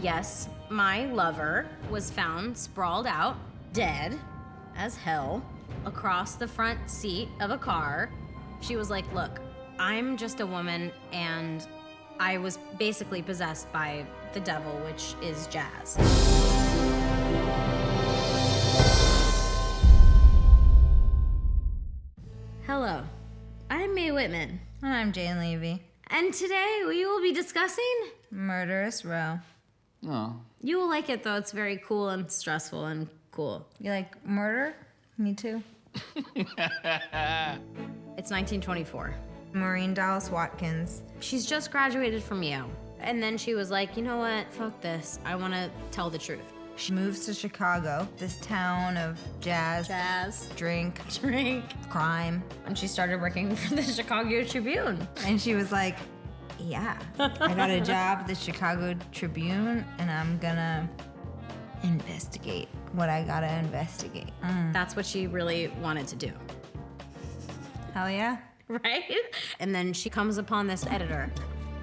yes, my lover was found sprawled out, dead as hell, across the front seat of a car. She was like, look, I'm just a woman and I was basically possessed by the devil, which is jazz. Hello, I'm Mae Whitman. And I'm Jane Levy. And today we will be discussing Murderess Row. Oh. You will like it though, it's very cool and stressful and cool. You like murder? Me too. It's 1924. Maurine Watkins. She's just graduated from Yale. And then she was like, you know what, fuck this. I want to tell the truth. She moves to Chicago, this town of jazz, drink, crime. And she started working for the Chicago Tribune. And she was like, yeah, I got a job at the Chicago Tribune and I'm gonna investigate what I gotta investigate. That's what she really wanted to do. Hell yeah. Right? And then she comes upon this editor,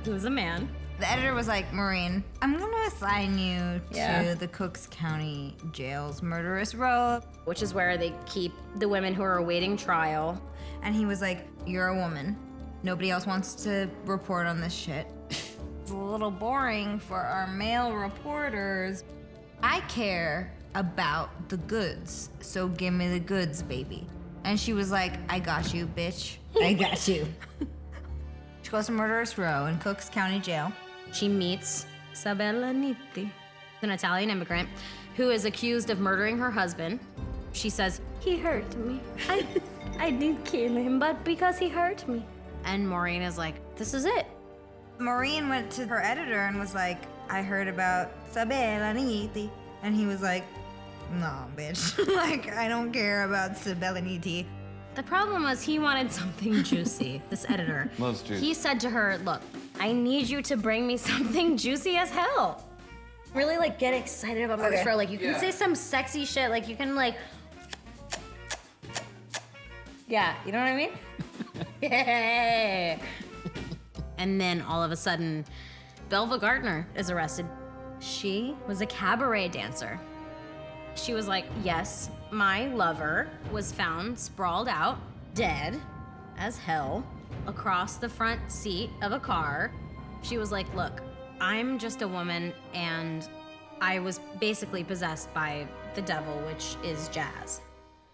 who's a man. The editor was like, Maurine, I'm gonna assign you to the Cooks County Jail's Murderess Row. Which is where they keep the women who are awaiting trial. And he was like, you're a woman. Nobody else wants to report on this shit. It's a little boring for our male reporters. I care about the goods, so give me the goods, baby. And she was like, I got you, bitch. I got you. She goes to Murderess Row in Cooks County Jail. She meets Sabella Nitti, an Italian immigrant who is accused of murdering her husband. She says, he hurt me. I didn't kill him, but because he hurt me. And Maurine is like, this is it. Maurine went to her editor and was like, I heard about Sabella Nitti. And he was like, no, bitch. Like, I don't care about Sabella Nitti. The problem was he wanted something juicy, this editor. Loves juice. He said to her, look, I need you to bring me something juicy as hell. Really, like, get excited about Murderess Row. Like, you can say some sexy shit. Like, you can, like... Yeah, you know what I mean? Yeah. And then, all of a sudden, Belva Gardner is arrested. She was a cabaret dancer. She was like, yes, my lover was found sprawled out, dead as hell, across the front seat of a car. She was like, look, I'm just a woman and I was basically possessed by the devil, which is jazz.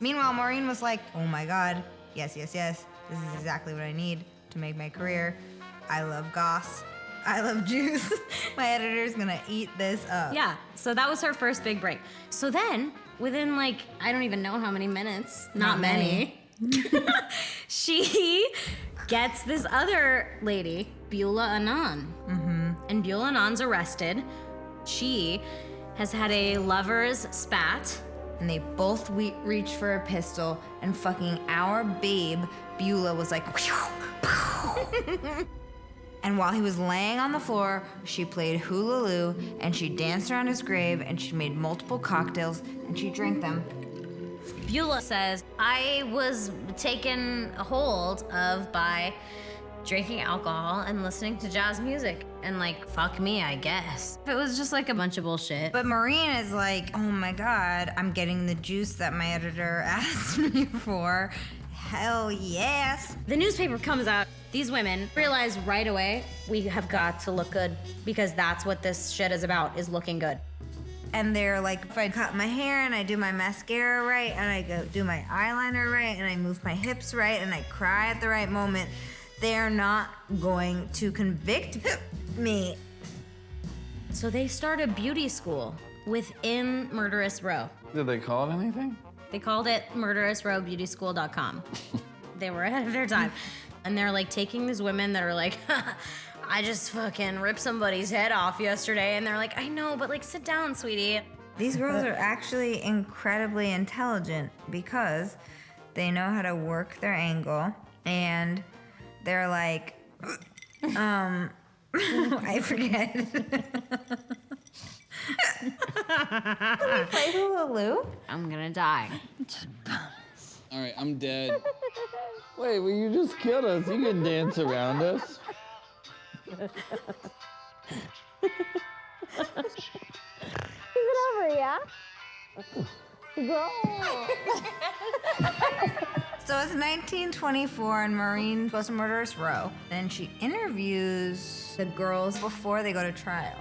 Meanwhile, Maurine was like, oh my God, yes, yes, yes. This is exactly what I need to make my career. I love goss. I love juice. My editor's gonna eat this up. Yeah, so that was her first big break. So then, within like, I don't even know how many minutes, not many, she gets this other lady, Beulah Annan. And Beulah Annan's arrested. She has had a lover's spat. And they both reached for a pistol, and fucking our babe, Beulah, was like, and while he was laying on the floor, she played hula-loo, and she danced around his grave, and she made multiple cocktails, and she drank them. Beulah says, I was taken a hold of by drinking alcohol and listening to jazz music. And like, fuck me, I guess. It was just like a bunch of bullshit. But Maurine is like, oh my God, I'm getting the juice that my editor asked me for. Hell yes. The newspaper comes out. These women realize right away, we have got to look good because that's what this shit is about, is looking good. And they're like, if I cut my hair and I do my mascara right and I go do my eyeliner right and I move my hips right and I cry at the right moment, they're not going to convict me. So they start a beauty school within Murderess Row. Did they call it anything? They called it murderousrowbeautyschool.com. They were ahead of their time. And they're like taking these women that are like, I just fucking ripped somebody's head off yesterday. And they're like, I know, but like, sit down, sweetie. These girls are actually incredibly intelligent because they know how to work their angle and they're like, I forget. Can we play hula-loo? I'm gonna die. All right, I'm dead. Wait, well, you just killed us. You can dance around us. it over, yeah? Girl. So it's 1924 and Maurine goes to Murderess Row and she interviews the girls before they go to trial.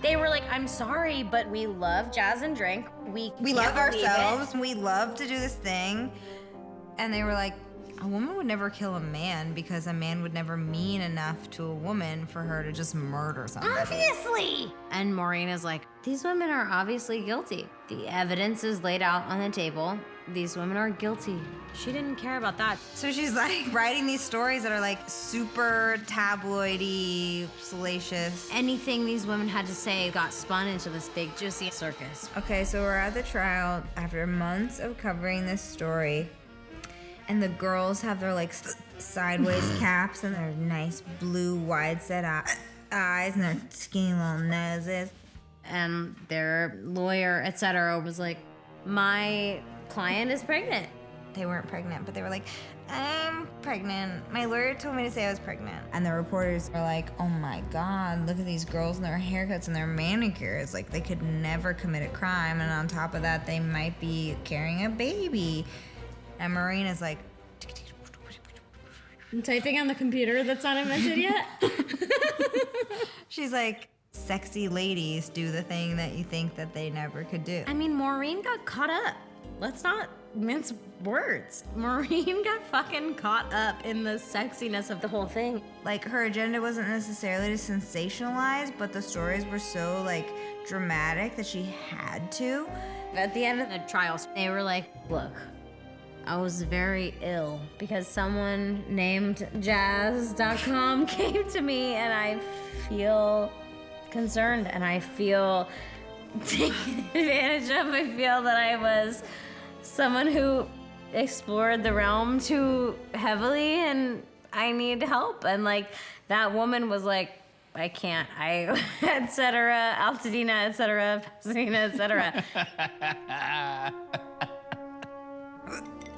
They were like, I'm sorry, but we love jazz and drink. We love can't believe ourselves. it." We love to do this thing. And they were like, a woman would never kill a man because a man would never mean enough to a woman for her to just murder someone. Obviously! And Maurine is like, these women are obviously guilty. The evidence is laid out on the table. These women are guilty. She didn't care about that. So she's like writing these stories that are like super tabloidy, salacious. Anything these women had to say got spun into this big juicy circus. Okay, so we're at the trial after months of covering this story. And the girls have their like sideways caps and their nice blue wide set eyes and their skinny little noses. And their lawyer, etc., was like, my client is pregnant. They weren't pregnant, but they were like, I'm pregnant. My lawyer told me to say I was pregnant. And the reporters were like, oh my God, look at these girls and their haircuts and their manicures. Like they could never commit a crime. And on top of that, they might be carrying a baby. And Maurine is like, I'm typing on the computer that's not invented yet. she's like, sexy ladies do the thing that you think that they never could do. I mean, Maurine got caught up. Let's not mince words. Maurine got fucking caught up in the sexiness of the whole thing. Like her agenda wasn't necessarily to sensationalize, but the stories were so like dramatic that she had to. At the end of the trials, they were like, look, I was very ill because someone named Jazz.com came to me and I feel concerned and I feel taken advantage of. I feel that I was someone who explored the realm too heavily and I need help. And like that woman was like, I can't, et cetera, Altadena, et cetera, Pasadena, et cetera.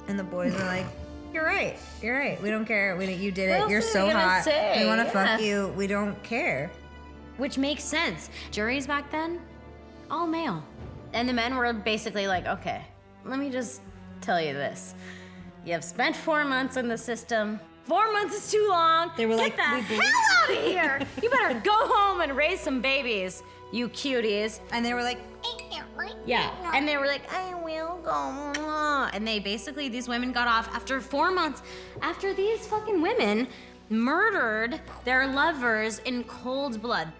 And the boys are like, you're right. We don't care. You did it. What You're else are so they gonna hot. say? We want to Yeah. fuck you. We don't care. Which makes sense. Juries back then, all male. And the men were basically like, okay, let me just tell you this. You have spent 4 months in the system. 4 months is too long. They were Get like, the we believe- hell out of here. You better go home and raise some babies, you cuties. And they were like, Yeah. And they were like, I will go. And they basically, these women got off after 4 months, after these fucking women murdered their lovers in cold blood.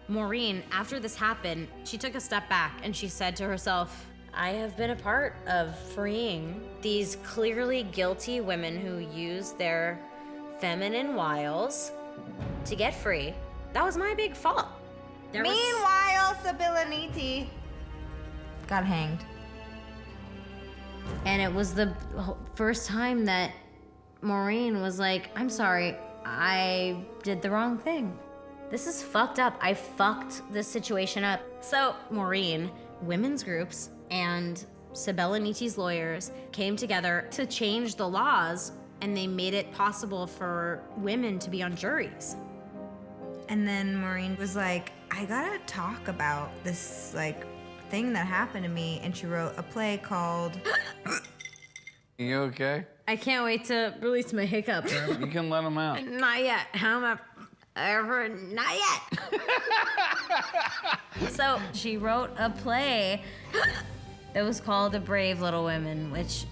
Maurine, after this happened, she took a step back and she said to herself, I have been a part of freeing these clearly guilty women who use their feminine wiles to get free. That was my big fault. meanwhile, Sabilaniti got hanged. And it was the first time that Maurine was like, I'm sorry, I did the wrong thing. This is fucked up. I fucked this situation up. So Maurine, women's groups, and Sabella Niti's lawyers came together to change the laws, and they made it possible for women to be on juries. And then Maurine was like, I gotta talk about this like thing that happened to me. And she wrote a play called You okay? I can't wait to release my hiccup. You can let him out. Not yet. How am I ever? Not yet. So she wrote a play that was called The Brave Little Women, which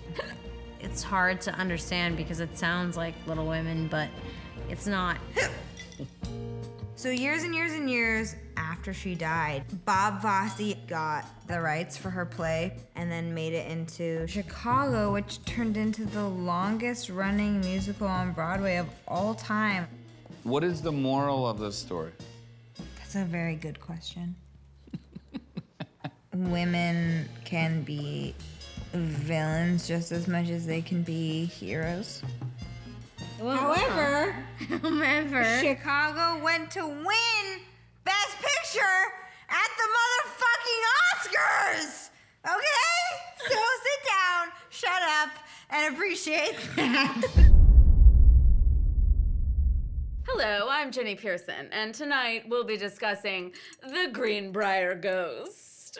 it's hard to understand because it sounds like Little Women, but it's not. So years and years and years after she died, Bob Fosse got the rights for her play and then made it into Chicago, which turned into the longest running musical on Broadway of all time. What is the moral of this story? That's a very good question. Women can be villains just as much as they can be heroes. However, Chicago went to win Best Picture at the motherfucking Oscars! Okay? So sit down, shut up, and appreciate that. Hello, I'm Jenny Pearson, and tonight we'll be discussing the Greenbrier Ghost.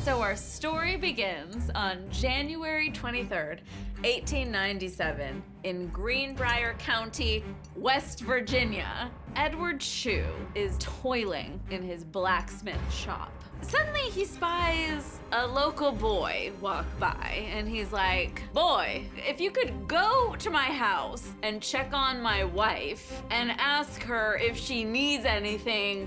So our story begins on January 23rd, 1897, in Greenbrier County, West Virginia. Edward Shue is toiling in his blacksmith shop. Suddenly he spies a local boy walk by, and he's like, "Boy, if you could go to my house and check on my wife and ask her if she needs anything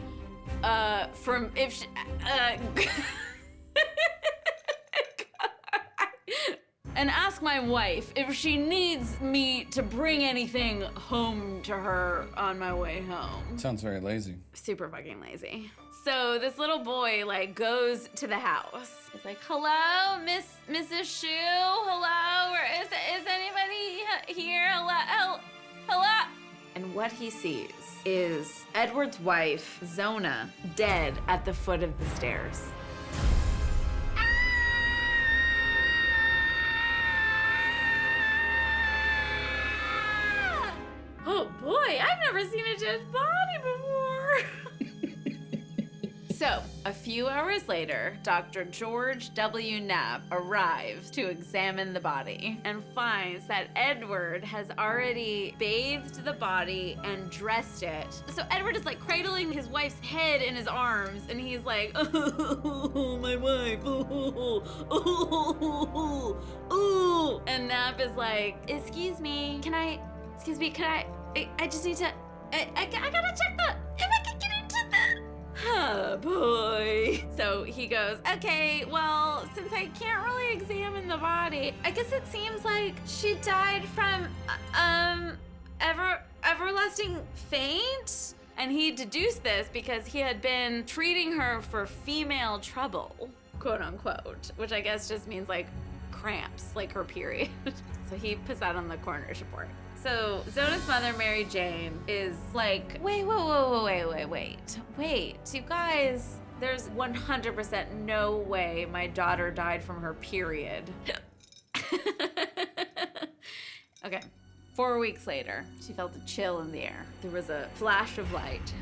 and ask my wife if she needs me to bring anything home to her on my way home." Sounds very lazy. Super fucking lazy. So this little boy like goes to the house. He's like, "Hello, Mrs. Shue. Hello, is anybody here? Hello." And what he sees is Edward's wife, Zona, dead at the foot of the stairs. Oh boy, I've never seen a dead body before. So, a few hours later, Dr. George W. Knapp arrives to examine the body and finds that Edward has already bathed the body and dressed it. So Edward is like cradling his wife's head in his arms, and he's like, "Oh, my wife, oh." And Knapp is like, "Excuse me, can I just need to, I gotta check if I can get into the, oh boy." So he goes, "Okay, well, since I can't really examine the body, I guess it seems like she died from, everlasting faint?" And he deduced this because he had been treating her for female trouble, quote unquote, which I guess just means like cramps, like her period. So he puts that on the coroner's report. So Zona's mother, Mary Jane, is like, wait, you guys, there's 100% no way my daughter died from her period. Okay, 4 weeks later, she felt a chill in the air. There was a flash of light.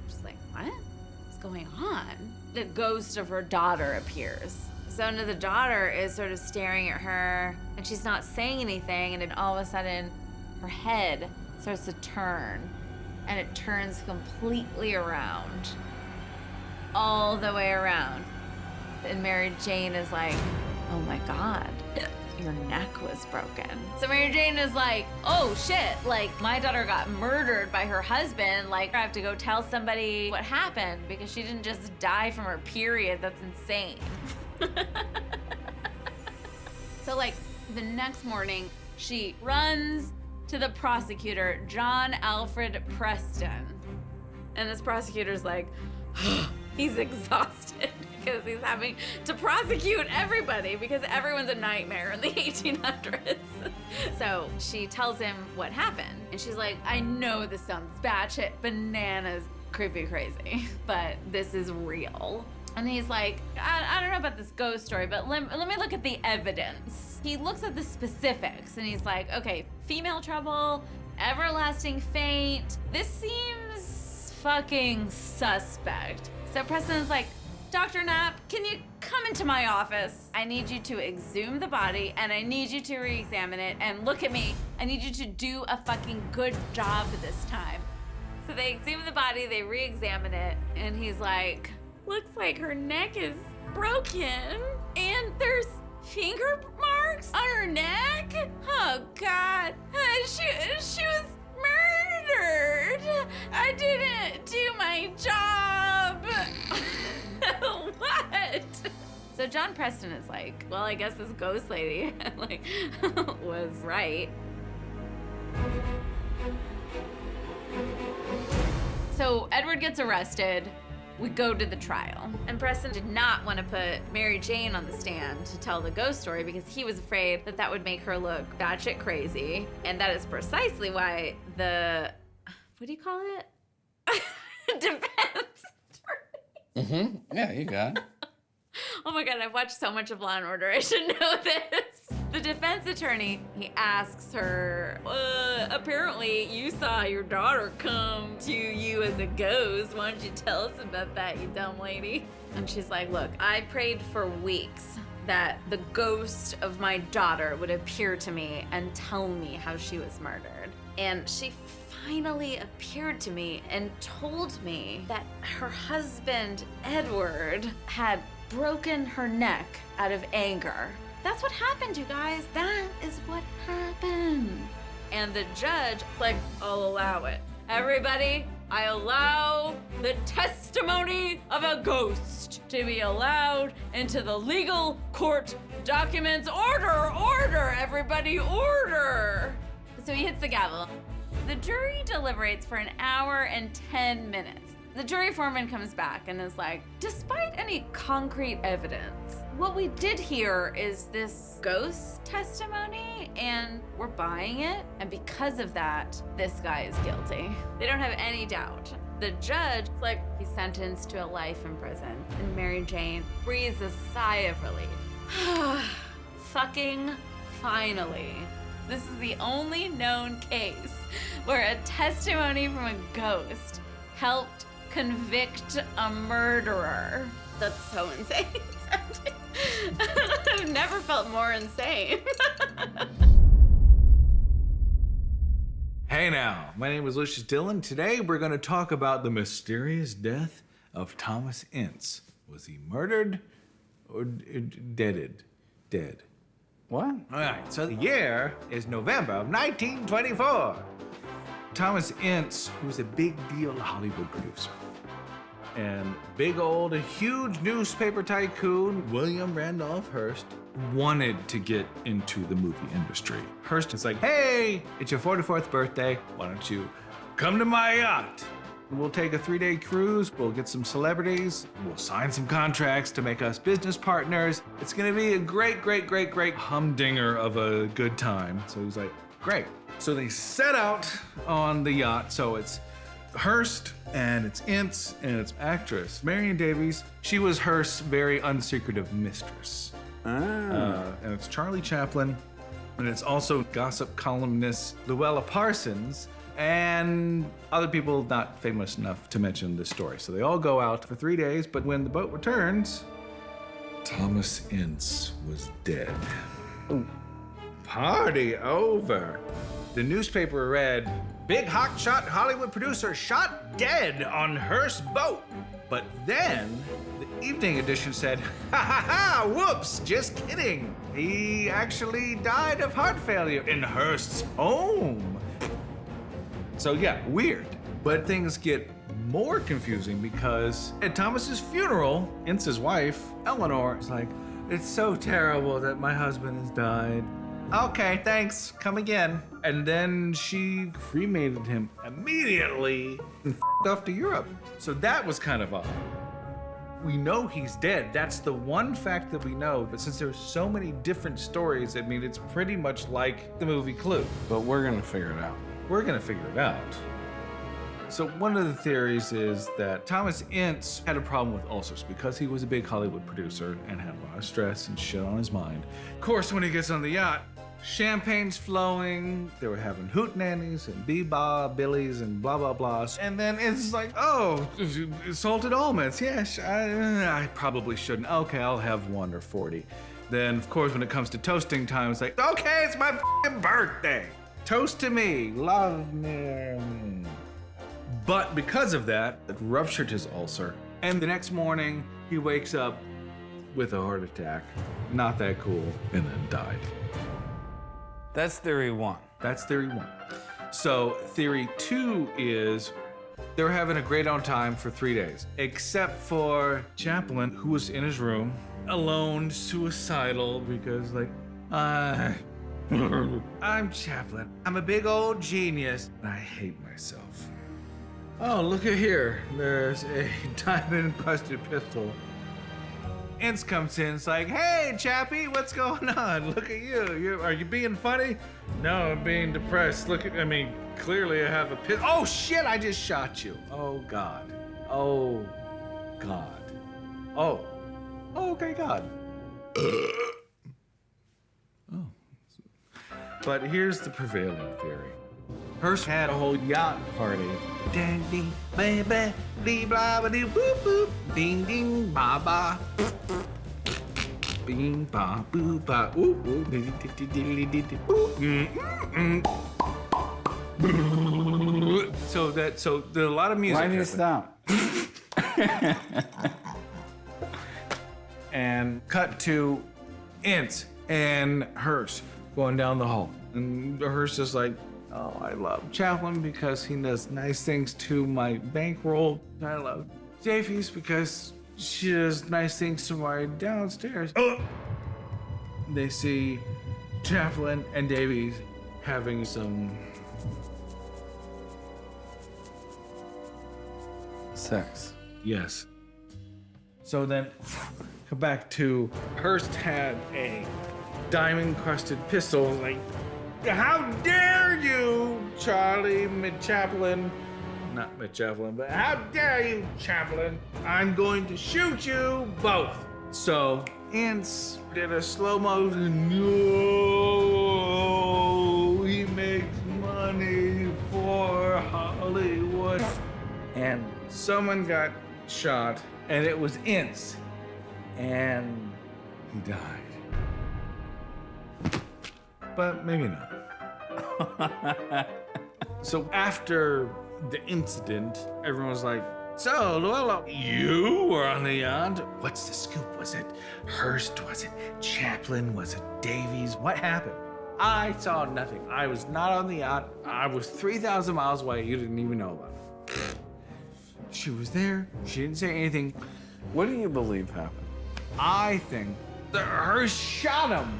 She's like, what? What's going on? The ghost of her daughter appears. Zona, the daughter, is sort of staring at her, and she's not saying anything, and then all of a sudden, her head starts to turn, and it turns completely around, all the way around. And Mary Jane is like, "Oh my God, your neck was broken." So Mary Jane is like, "Oh shit, like my daughter got murdered by her husband. Like I have to go tell somebody what happened because she didn't just die from her period. That's insane." So like the next morning, she runs to the prosecutor, John Alfred Preston. And this prosecutor's like, he's exhausted because he's having to prosecute everybody because everyone's a nightmare in the 1800s. So she tells him what happened. And she's like, "I know this sounds batshit bananas, creepy crazy, but this is real." And he's like, I don't know about this ghost story, but let me look at the evidence. He looks at the specifics and he's like, okay, female trouble, everlasting faint. This seems fucking suspect. So Preston's like, "Dr. Knapp, can you come into my office? I need you to exhume the body and I need you to re-examine it and look at me. I need you to do a fucking good job this time." So they exhume the body, they re-examine it, and he's like, "Looks like her neck is broken and there's finger marks on her neck? Oh God, she was murdered. I didn't do my job." What? So John Preston is like, well, I guess this ghost lady like was right. So Edward gets arrested. We go to the trial. And Preston did not want to put Mary Jane on the stand to tell the ghost story because he was afraid that that would make her look batshit crazy. And that is precisely why the, what do you call it? Defense attorney. Yeah, you got it. Oh my God, I've watched so much of Law & Order. I should know this. The defense attorney, he asks her, apparently you saw your daughter come to you as a ghost. Why don't you tell us about that, you dumb lady? And she's like, look, I prayed for weeks that the ghost of my daughter would appear to me and tell me how she was murdered. And she finally appeared to me and told me that her husband, Edward, had broken her neck out of anger. That's what happened, you guys. That is what happened. And the judge, like, I'll allow it. Everybody, I allow the testimony of a ghost to be allowed into the legal court documents. Order, everybody, order. So he hits the gavel. The jury deliberates for an hour and 10 minutes. The jury foreman comes back and is like, despite any concrete evidence, what we did here is this ghost testimony and we're buying it. And because of that, this guy is guilty. They don't have any doubt. The judge, like, he's sentenced to a life in prison. And Mary Jane breathes a sigh of relief. Fucking finally. This is the only known case where a testimony from a ghost helped convict a murderer. That's so insane. I've never felt more insane. Hey now, my name is Lucius Dillon. Today we're going to talk about the mysterious death of Thomas Ince. Was he murdered or deaded? Dead. What? All right, so the year is November of 1924. Thomas Ince, who was a big deal Hollywood producer. And big old, a huge newspaper tycoon, William Randolph Hearst, wanted to get into the movie industry. Hearst is like, hey, it's your 44th birthday. Why don't you come to my yacht? We'll take a 3-day cruise. We'll get some celebrities. We'll sign some contracts to make us business partners. It's gonna be a great humdinger of a good time. So he's like, great. So they set out on the yacht. So it's Hearst and it's Ince and it's actress Marion Davies. She was Hearst's very unsecretive mistress. And it's Charlie Chaplin, and it's also gossip columnist Luella Parsons, and other people not famous enough to mention this story. So they all go out for 3 days, but when the boat returns, Thomas Ince was dead. Ooh. Party over. The newspaper read, big hotshot Hollywood producer shot dead on Hearst's boat. But then the evening edition said, ha ha ha, whoops, just kidding. He actually died of heart failure in Hearst's home. So yeah, weird. But things get more confusing because at Thomas's funeral, Ince's wife, Eleanor, is like, it's so terrible that my husband has died. Okay, thanks, come again. And then she cremated him immediately and off to Europe. So that was kind of odd. We know he's dead. That's the one fact that we know. But since there's so many different stories, I mean, it's pretty much like the movie Clue. But we're gonna figure it out. We're gonna figure it out. So one of the theories is that Thomas Ince had a problem with ulcers because he was a big Hollywood producer and had a lot of stress and shit on his mind. Of course, when he gets on the yacht, champagne's flowing, they were having hootenannies and bebop, billies and blah, blah, blah. And then it's like, oh, salted almonds. Yes, I probably shouldn't. Okay, I'll have 1 or 40. Then, of course, when it comes to toasting time, it's like, okay, it's my f***ing birthday. Toast to me, love me. But because of that, it ruptured his ulcer. And the next morning, he wakes up with a heart attack. Not that cool, and then died. That's theory 1. That's theory 1. So theory 2 is they were having a great old time for 3 days, except for Chaplin, who was in his room, alone, suicidal, because like, I'm Chaplin. I'm a big old genius. I hate myself. Oh, look at here. There's a diamond-encrusted pistol. Ince comes in, it's like, hey, Chappie, what's going on? Look at you. Are you being funny? No, I'm being depressed. Clearly I have a pistol. Oh, shit, I just shot you. Oh, God. Oh, God. Oh, okay, God. Oh, But here's the prevailing theory. Hearst had a whole yacht party. Ding ding, baby, dee blah ba dee boop boop, ding ding ba ba, bing ba boo ba ooh ooh, dee dee dee dee dee dee ooh. So there's a lot of music. Why do you happening. stop? And cut to Ince and Hearst going down the hall. And Hearst is like, oh, I love Chaplin because he does nice things to my bankroll. I love Davies because she does nice things to my downstairs. Oh! They see Chaplin and Davies having some Sex. yes. So then, come back to Hearst had a diamond-crusted pistol. Like, how dare you, Charlie Chaplin? Not Chaplin, but how dare you, Chaplin? I'm going to shoot you both. So Ince did a slow motion. No, he makes money for Hollywood. And someone got shot, and it was Ince. And he died. But maybe not. So after the incident, everyone was like, so, Luella, you were on the yacht? What's the scoop? Was it Hearst? Was it Chaplin? Was it Davies? What happened? I saw nothing. I was not on the yacht. I was 3,000 miles away. You didn't even know about it. She was there. She didn't say anything. What do you believe happened? I think that Hearst shot him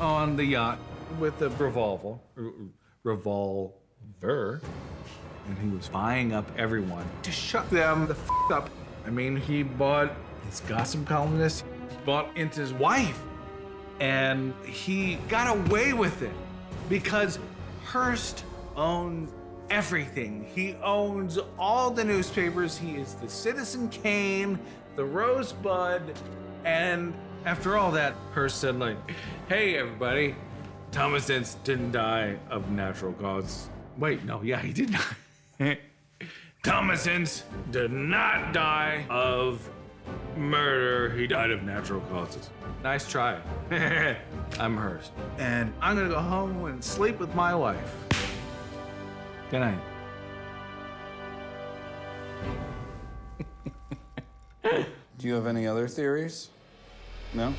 on the yacht with a revolver, and he was buying up everyone to shut them the f up. I mean, he bought his gossip columnist, he bought Ince's wife, and he got away with it because Hearst owns everything. He owns all the newspapers. He is the Citizen Kane, the Rosebud, and after all that, Hearst said like, hey everybody, Thomas Ince didn't die of natural causes. Wait, no, yeah, he did not. Thomas Ince did not die of murder. He died of natural causes. Nice try. I'm Hearst. And I'm gonna go home and sleep with my wife. Good night. Do you have any other theories? No?